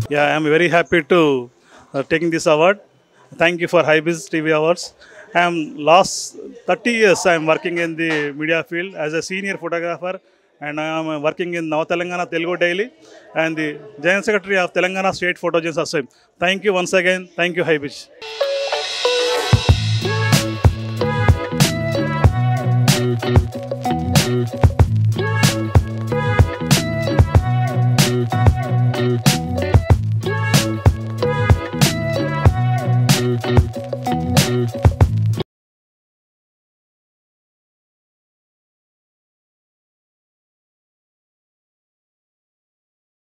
Yeah, I am very happy to taking this award. Thank you for Highbiz TV Awards. I am last 30 years I am working in the media field as a senior photographer, and I am working in Now Telangana Telugu Daily and the General Secretary of Telangana State Photogens Association. Thank you once again. Thank you, Highbiz.